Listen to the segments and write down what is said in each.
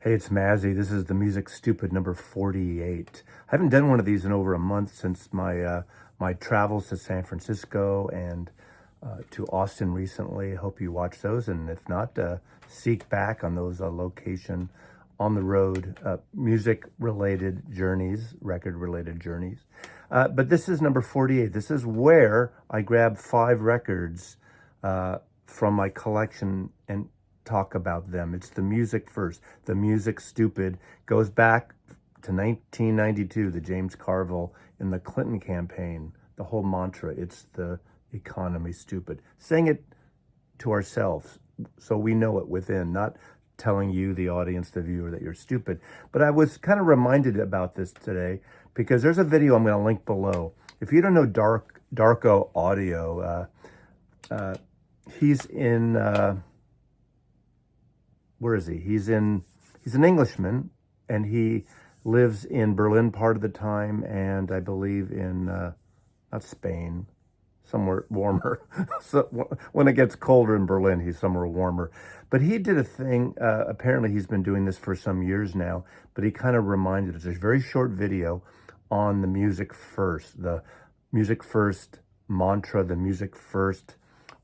Hey, it's Mazzy. This is the Music Stupid number 48. I haven't done one of these in over a month since my travels to San Francisco and to Austin recently. Hope you watch those, and if not, seek back on those location on the road music-related journeys, record-related journeys. But this is number 48. This is where I grabbed 5 records from my collection and talk about them. It's the music first. The Music Stupid goes back to 1992, the James Carville in the Clinton campaign. The whole mantra, it's the economy stupid. Saying it to ourselves so we know it within, not telling you, the audience, the viewer, that you're stupid. But I was kind of reminded about this today because there's a video I'm going to link below. If you don't know Darko Audio, he's in... where is he? He's an Englishman, and he lives in Berlin part of the time, and I believe in, not Spain, somewhere warmer. So when it gets colder in Berlin, he's somewhere warmer. But he did a thing, apparently he's been doing this for some years now, but he kind of reminded us, there's a very short video on the music first, the music first mantra, the music first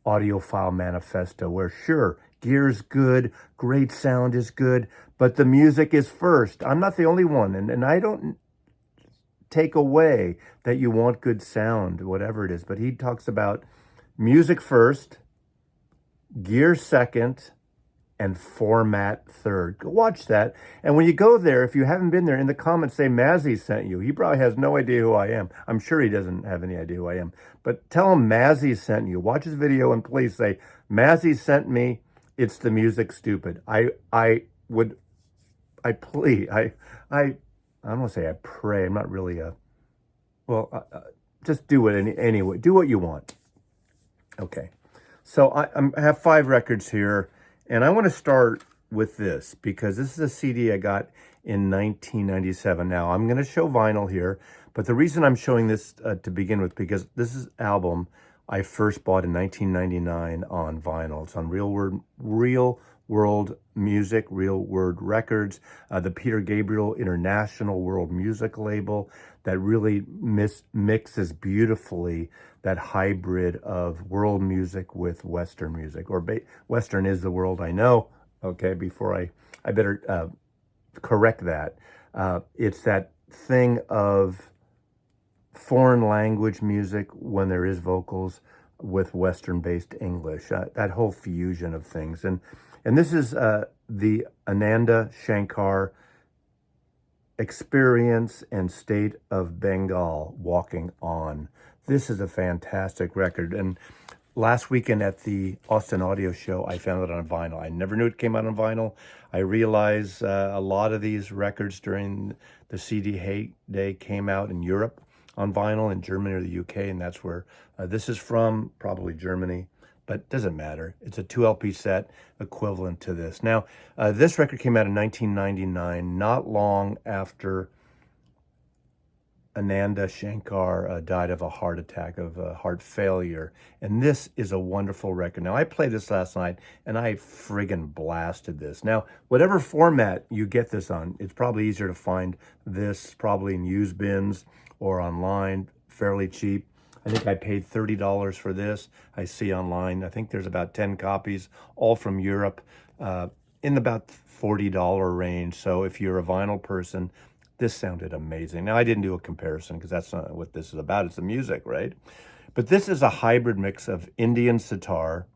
audiophile manifesto, where sure, gear's good, great sound is good, but the music is first. I'm not the only one, and I don't take away that you want good sound, whatever it is, but he talks about music first, gear second, and format third. Go watch that. And when you go there, if you haven't been there, in the comments say Mazzy sent you. He probably has no idea who I am. I'm sure he doesn't have any idea who I am. But tell him Mazzy sent you. Watch his video and please say, Mazzy sent me. It's the Music Stupid. I don't want to say I pray. I'm not really just do it anyway. Do what you want. Okay. So I have 5 records here, and I want to start with this because this is a CD I got in 1997. Now, I'm going to show vinyl here, but the reason I'm showing this to begin with, because this is album I first bought in 1999 on vinyl. It's on Real World Music, Real World Records, the Peter Gabriel International World Music label that really mixes beautifully that hybrid of world music with Western music, or Western is the world I know. Okay, before I better correct that. It's that thing of foreign language music when there is vocals with Western-based English, that whole fusion of things. And this is the Ananda Shankar Experience and State of Bengal, Walking On. This is a fantastic record. And last weekend at the Austin Audio Show, I found it on vinyl. I never knew it came out on vinyl. I realized a lot of these records during the CD heyday came out in Europe on vinyl, in Germany or the UK, and that's where this is from, probably Germany, but doesn't matter. It's a 2 LP set equivalent to this. Now, this record came out in 1999, not long after Ananda Shankar died of a heart attack, of a heart failure. And this is a wonderful record. Now, I played this last night, and I friggin' blasted this. Now, whatever format you get this on, it's probably easier to find this probably in used bins or online, fairly cheap. I think I paid $30 for this. I see online, I think there's about 10 copies, all from Europe, in about $40 range. So if you're a vinyl person, this sounded amazing. Now, I didn't do a comparison because that's not what this is about. It's the music, right? But this is a hybrid mix of Indian sitar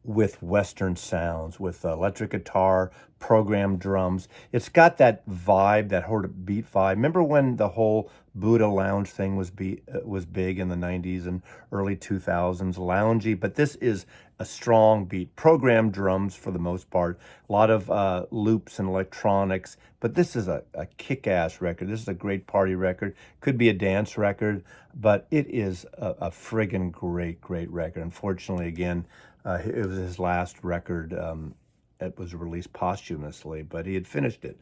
with Western sounds, with electric guitar, programmed drums. It's got that vibe, that sort of beat vibe. Remember when the whole Buddha lounge thing was big in the 90s and early 2000s, loungy? But this is a strong beat, programmed drums for the most part, a lot of loops and electronics. But this is a kick-ass record. This is a great party record. Could be a dance record, but it is a friggin' great record. Unfortunately, again, it was his last record. It was released posthumously, but he had finished it.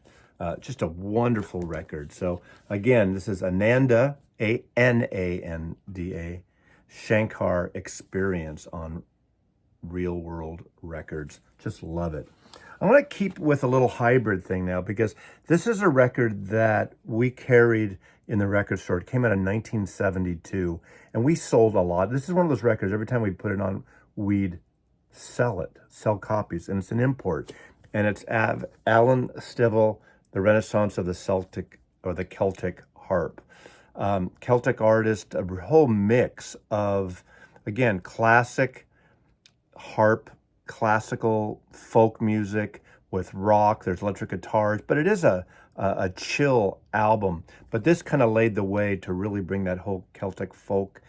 Just a wonderful record. So again, this is Ananda, Ananda, Shankar Experience on Real World Records. Just love it. I'm going to keep with a little hybrid thing now because this is a record that we carried in the record store. It came out in 1972 and we sold a lot. This is one of those records, every time we put it on, we'd sell copies, and it's an import. And it's Alan Stivell, The Renaissance of the Celtic Harp. Celtic artist, a whole mix of, again, classic harp, classical folk music with rock. There's electric guitars, but it is a chill album. But this kind of laid the way to really bring that whole Celtic folk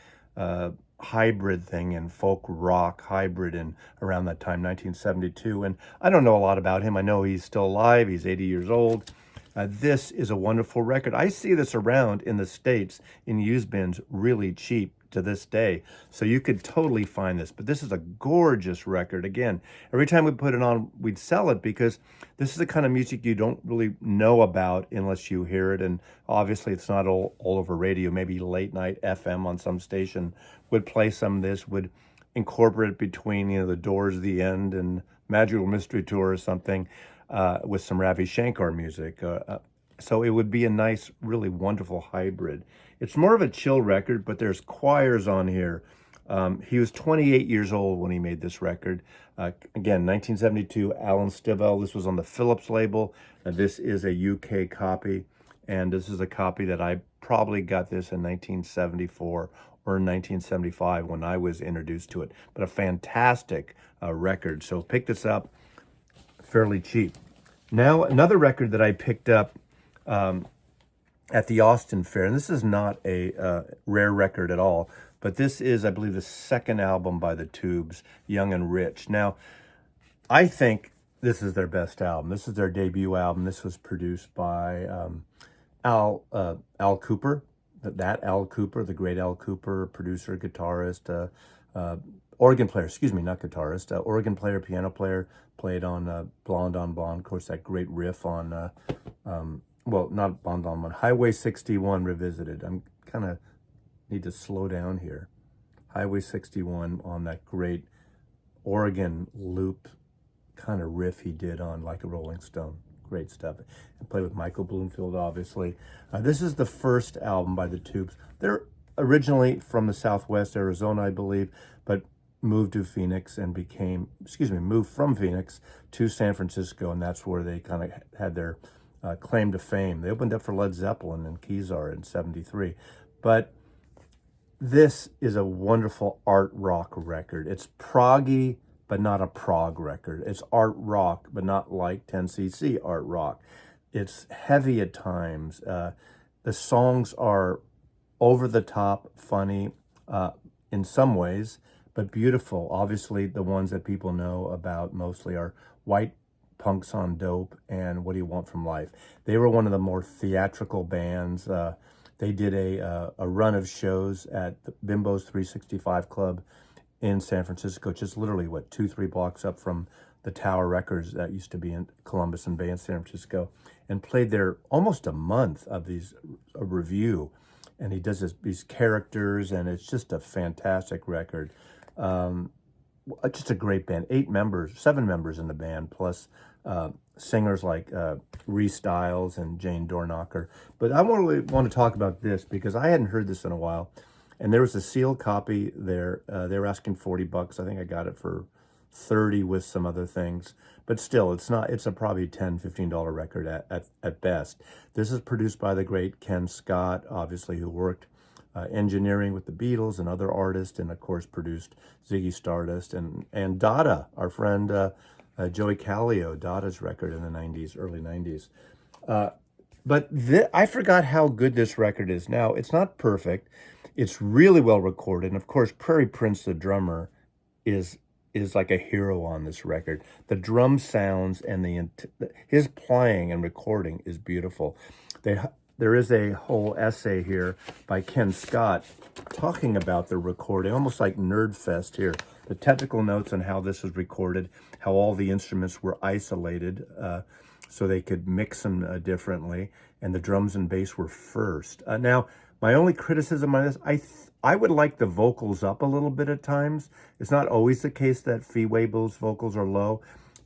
hybrid thing and folk rock hybrid in around that time, 1972. And I don't know a lot about him. I know he's still alive. He's 80 years old. This is a wonderful record. I see this around in the States in used bins really cheap to this day. So you could totally find this. But this is a gorgeous record. Again, every time we put it on, we'd sell it because this is the kind of music you don't really know about unless you hear it. And obviously it's not all over radio. Maybe late night FM on some station would play some of this, would incorporate it between, The Doors, The End, and Magical Mystery Tour or something. With some Ravi Shankar music. So it would be a nice, really wonderful hybrid. It's more of a chill record, but there's choirs on here. He was 28 years old when he made this record. Again, 1972, Alan Stivell. This was on the Philips label. This is a UK copy, and this is a copy that I probably got this in 1974 or 1975 when I was introduced to it. But a fantastic record. So pick this up. Fairly cheap. Now, another record that I picked up at the Austin Fair, and this is not a rare record at all, but this is, I believe, the second album by the Tubes, Young and Rich. Now, I think this is their best album. This is their debut album. This was produced by Al Kooper, that Al Kooper, the great Al Kooper, producer, guitarist, organ player, not guitarist, organ player, piano player, played on Blonde on Blonde. Of course, that great riff on, not Blonde on Blonde, Highway 61 Revisited. I'm kind of need to slow down here. Highway 61 on that great organ loop kind of riff he did on Like a Rolling Stone. Great stuff. And played with Michael Bloomfield, obviously. This is the first album by the Tubes. They're originally from the Southwest Arizona, I believe, but moved to Phoenix and moved from Phoenix to San Francisco, and that's where they kind of had their claim to fame. They opened up for Led Zeppelin and Kezar in '73. But this is a wonderful art rock record. It's proggy, but not a prog record. It's art rock, but not like 10cc art rock. It's heavy at times. The songs are over the top, funny in some ways, but beautiful. Obviously, the ones that people know about mostly are White Punks on Dope and What Do You Want From Life. They were one of the more theatrical bands. They did a run of shows at the Bimbo's 365 Club in San Francisco, just literally, 2-3 blocks up from the Tower Records that used to be in Columbus and Bay in San Francisco, and played there almost a month of a review. And he does these characters, and it's just a fantastic record. Just a great band. 7 members in the band, plus singers like Rhys Styles and Jane Dornacher. But I want to talk about this because I hadn't heard this in a while. And there was a sealed copy there. They were asking $40. I think I got it for $30 with some other things. But still, it's a probably $10, $15 record at best. This is produced by the great Ken Scott, obviously, who worked engineering with the Beatles and other artists, and of course produced Ziggy Stardust and Dada, our friend Joey Callio, Dada's record in the 90s, early 90s. But I forgot how good this record is. Now, it's not perfect. It's really well recorded. And of course, Prairie Prince, the drummer, is like a hero on this record. The drum sounds and his playing and recording is beautiful. There is a whole essay here by Ken Scott talking about the recording, almost like Nerd Fest here. The technical notes on how this was recorded, how all the instruments were isolated so they could mix them differently, and the drums and bass were first. Now, my only criticism on this, I would like the vocals up a little bit at times. It's not always the case that Fee Waybil's vocals are low,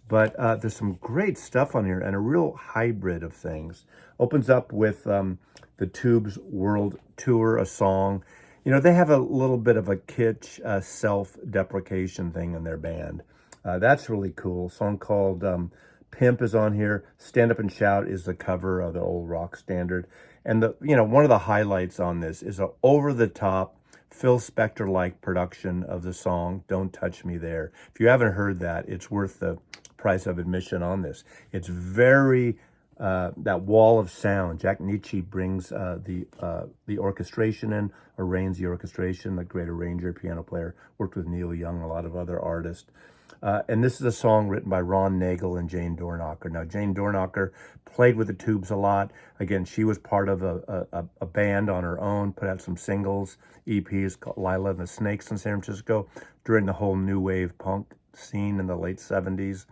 But there's some great stuff on here and a real hybrid of things. Opens up with the Tubes World Tour, a song. You know, they have a little bit of a kitsch, self-deprecation thing in their band. That's really cool. A song called Pimp is on here. Stand Up and Shout is the cover of the old rock standard. And one of the highlights on this is a over-the-top Phil Spector-like production of the song Don't Touch Me There. If you haven't heard that, it's worth the price of admission on this. It's very that wall of sound. Jack Nietzsche brings the orchestration in, arranges the orchestration, the great arranger, piano player, worked with Neil Young, a lot of other artists. And this is a song written by Ron Nagel and Jane Dornacher. Now, Jane Dornacher played with the Tubes a lot. Again, she was part of a band on her own, put out some singles, EPs called Lila and the Snakes in San Francisco during the whole new wave punk scene in the late 70s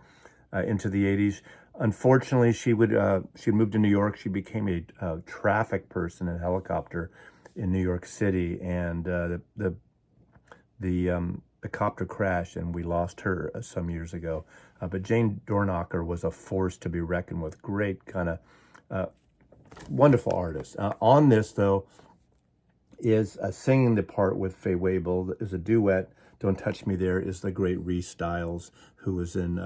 into the 80s. Unfortunately, she moved to New York. She became a traffic person in a helicopter in New York City, and the copter crashed, and we lost her some years ago. But Jane Dornacher was a force to be reckoned with. Great kind of wonderful artist. On this, though, is singing the part with Faye Waybill is a duet. Don't Touch Me There is the great Reese Styles, who was in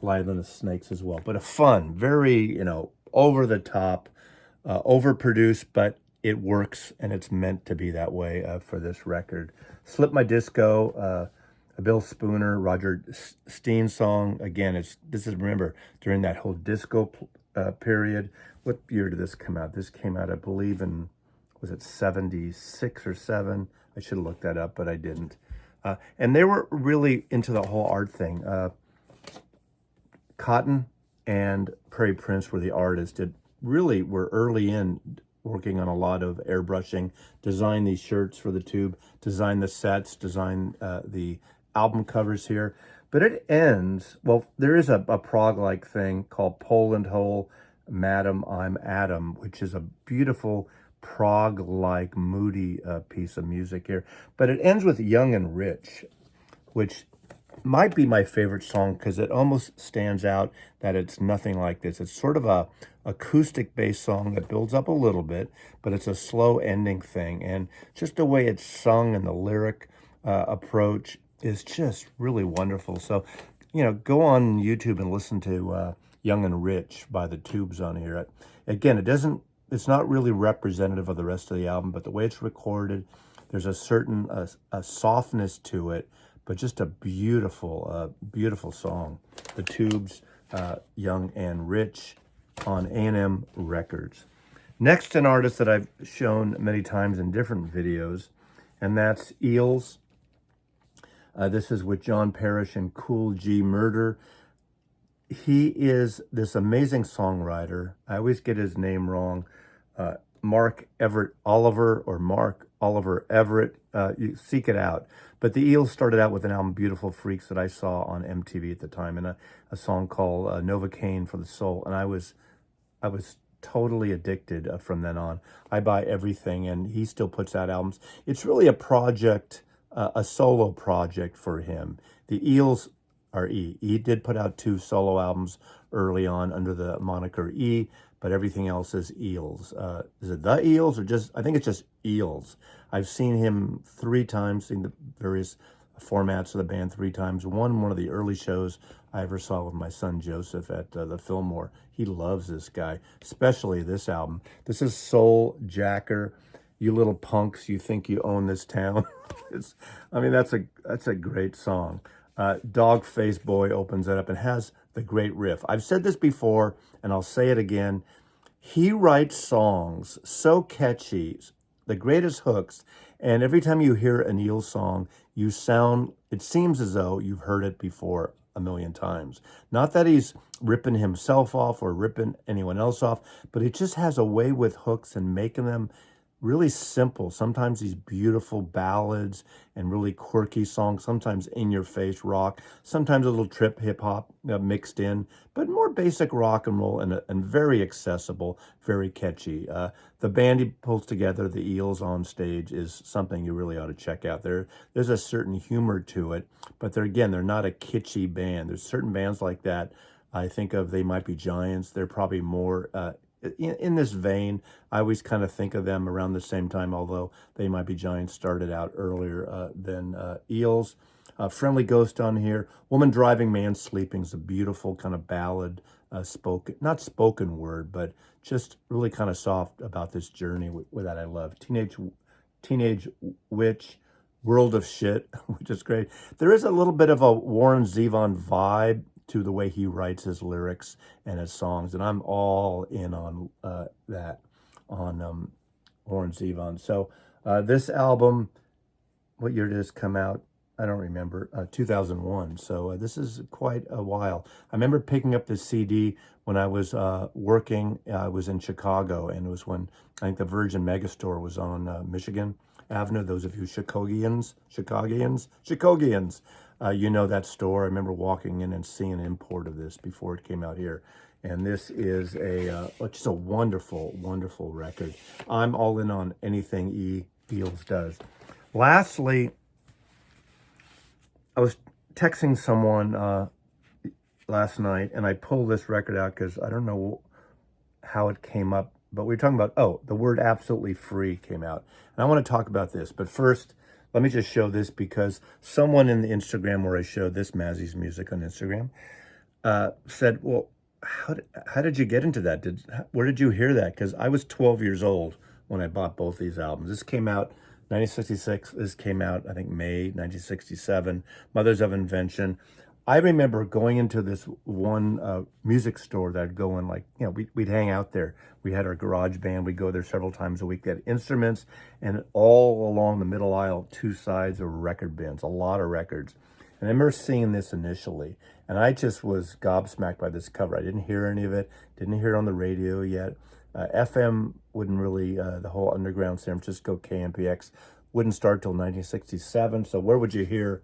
Lila and the Snakes as well. But a fun, very, over the top, overproduced, but it works, and it's meant to be that way for this record. Slip My Disco, a Bill Spooner, Roger Steen song. Again, remember, during that whole disco period. What year did this come out? This came out, I believe, in, was it 76 or 7? I should have looked that up, but I didn't. And they were really into the whole art thing. Cotton and Prairie Prince were the artists. Really were early in working on a lot of airbrushing, designed these shirts for the Tube, designed the sets, designed the album covers here. But it ends, well, there is a prog-like thing called Poland Hole, Madam, I'm Adam, which is a beautiful prog-like, moody piece of music here. But it ends with Young and Rich, which might be my favorite song because it almost stands out that it's nothing like this. It's sort of a acoustic-based song that builds up a little bit, but it's a slow ending thing. And just the way it's sung and the lyric approach is just really wonderful. So, go on YouTube and listen to Young and Rich by the Tubes on here. Again, it's not really representative of the rest of the album, but the way it's recorded, there's a certain a softness to it, but just a beautiful, beautiful song. The Tubes, Young and Rich on A&M Records. Next, an artist that I've shown many times in different videos, and that's Eels. This is with John Parrish and Cool G Murder. He is this amazing songwriter. I always get his name wrong. Mark Everett Oliver or Mark Oliver Everett. You seek it out. But the Eels started out with an album, Beautiful Freaks, that I saw on MTV at the time, and a song called Novocaine for the Soul. And I was totally addicted from then on. I buy everything, and he still puts out albums. It's really a project, a solo project for him. The Eels are E. He did put out 2 solo albums early on under the moniker E, but everything else is Eels. Is it the Eels or I think it's just Eels. I've seen him 3 times, seen the various formats of the band 3 times. One of the early shows I ever saw with my son Joseph at the Fillmore. He loves this guy, especially this album. This is Soul Jacker. You little punks, you think you own this town. That's a great song. Dog Face Boy opens it up and has the great riff. I've said this before, and I'll say it again. He writes songs so catchy, the greatest hooks, and every time you hear an Eels song, it seems as though you've heard it before a million times. Not that he's ripping himself off or ripping anyone else off, but it just has a way with hooks and making them really simple. Sometimes these beautiful ballads and really quirky songs, sometimes in your face rock, sometimes a little trip hip hop mixed in, but more basic rock and roll and very accessible, very catchy. The band he pulls together, the Eels on stage, is something you really ought to check out. There's a certain humor to it, but they're not a kitschy band. There's certain bands like that. I think of They Might Be Giants. They're probably more in this vein. I always kind of think of them around the same time, although They Might Be Giants started out earlier than Eels. Friendly Ghost on here. Woman Driving, Man Sleeping is a beautiful kind of ballad, not spoken word, but just really kind of soft about this journey with that I love. Teenage Witch, World of Shit, which is great. There is a little bit of a Warren Zevon vibe to the way he writes his lyrics and his songs, and I'm all in on that, on Warren Zevon. So this album, what year did this come out? I don't remember. 2001. So this is quite a while. I remember picking up this CD when I was working. I was in Chicago, and it was when I think the Virgin Megastore was on Michigan Avenue. Those of you Chicagoans, you know that store. I remember walking in and seeing an import of this before it came out here. And this is just a wonderful, wonderful record. I'm all in on anything Eels does. Lastly, I was texting someone last night, and I pulled this record out because I don't know how it came up, but we were talking about, the word Absolutely Free came out. And I want to talk about this. But first, let me just show this because someone in the Instagram where I showed this, Mazzy's Music on Instagram, said, well, how did you get into that? Where did you hear that? Because I was 12 years old when I bought both these albums. This came out 1966. This came out, I think, May 1967. Mothers of Invention. I remember going into this one music store that I'd go in, like, we'd hang out there. We had our garage band. We'd go there several times a week. They had instruments, and all along the middle aisle, two sides of record bins, a lot of records. And I remember seeing this initially, and I just was gobsmacked by this cover. I didn't hear any of it, didn't hear it on the radio yet. FM wouldn't really, the whole underground San Francisco KMPX wouldn't start till 1967. So where would you hear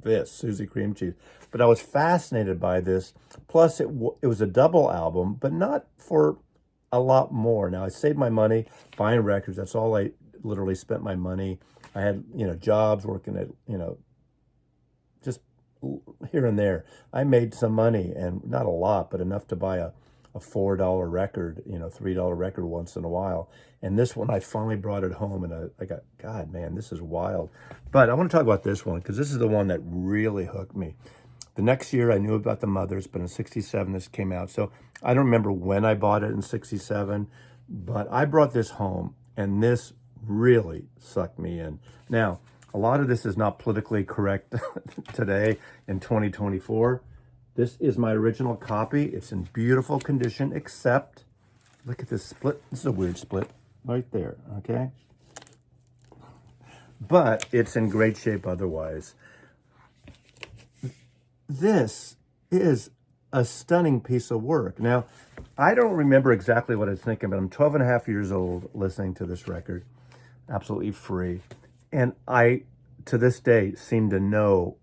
this, Susie Cream Cheese? But I was fascinated by this. Plus, it was a double album, but not for a lot more. Now, I saved my money buying records. That's all I literally spent my money. I had, jobs working at, just here and there. I made some money, and not a lot, but enough to buy a $4 record, $3 record once in a while. And this one, I finally brought it home, and I got, God, man, this is wild. But I want to talk about this one because this is the one that really hooked me. The next year, I knew about the Mothers, but in 67, this came out. So I don't remember when I bought it in 67, but I brought this home, and this really sucked me in. Now, a lot of this is not politically correct today in 2024. This is my original copy. It's in beautiful condition, except, look at this split. This is a weird split right there, okay? But it's in great shape otherwise. This is a stunning piece of work. Now, I don't remember exactly what I was thinking, but I'm 12 and a half years old listening to this record, Absolutely Free. And I, to this day, seem to know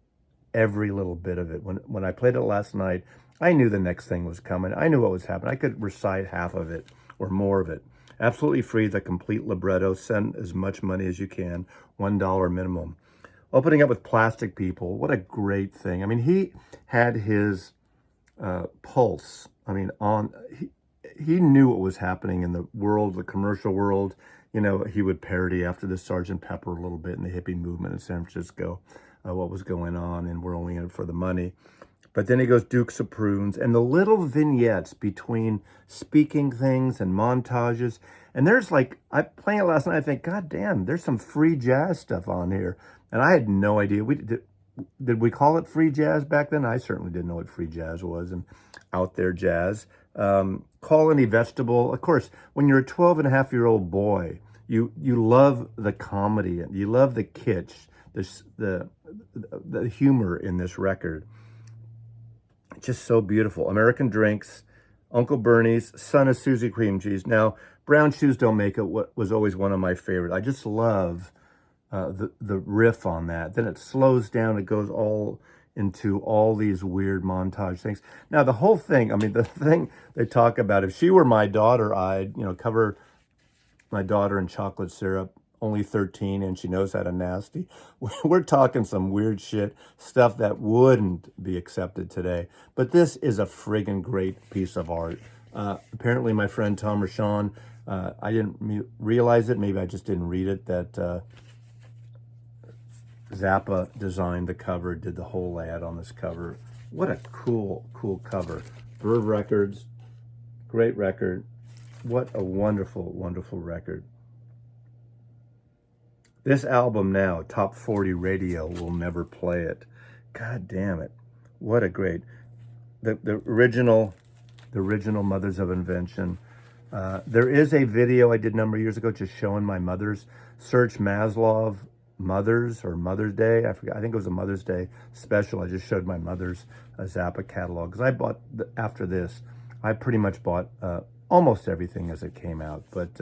every little bit of it. When I played it last night, I knew the next thing was coming. I knew what was happening. I could recite half of it or more of it. Absolutely Free, the complete libretto. Send as much money as you can, $1 minimum. Opening up with Plastic People, what a great thing. I mean, he had his pulse. I mean, he knew what was happening in the world, the commercial world. He would parody after the Sgt. Pepper a little bit in the hippie movement in San Francisco, what was going on, and we're only in it for the money. But then he goes Dukes of Prunes, and the little vignettes between speaking things and montages. And there's I playing it last night, I think, God damn, there's some free jazz stuff on here. And I had no idea. Did we call it free jazz back then? I certainly didn't know what free jazz was, and out there jazz. Colony Vegetable. Of course, when you're a 12 and a half year old boy, you love the comedy, and you love the kitsch, the humor in this record. Just so beautiful. American Drinks, Uncle Bernie's, Son of Susie Cream Cheese. Now, Brown Shoes Don't Make It was always one of my favorites. I just love the riff on that. Then it slows down. It goes all into all these weird montage things. Now, the whole thing, I mean, the thing they talk about, if she were my daughter, I'd, cover my daughter in chocolate syrup, only 13, and she knows how to nasty. We're talking some weird shit, stuff that wouldn't be accepted today. But this is a friggin' great piece of art. Apparently, my friend Tom Rashawn, I didn't realize it, maybe I just didn't read it, that Zappa designed the cover, did the whole ad on this cover. What a cool cover. Verve Records, great record. What a wonderful, wonderful record. This album now, top 40 radio, will never play it. God damn it. What a great, the original Mothers of Invention. There is a video I did a number of years ago just showing my mother's. Search Maslov Mothers or Mother's Day. I forget. I think it was a Mother's Day special. I just showed my mother's Zappa catalog. Because I bought, after this, I pretty much bought almost everything as it came out. But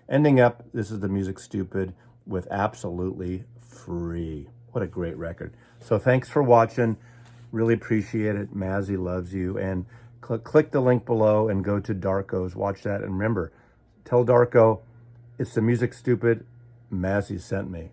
ending up, this is the Music Stupid with Absolutely Free. What a great record. So thanks for watching. Really appreciate it. Mazzy loves you. And click the link below and go to Darko's. Watch that. And remember, tell Darko, it's the Music Stupid. Mazzy sent me.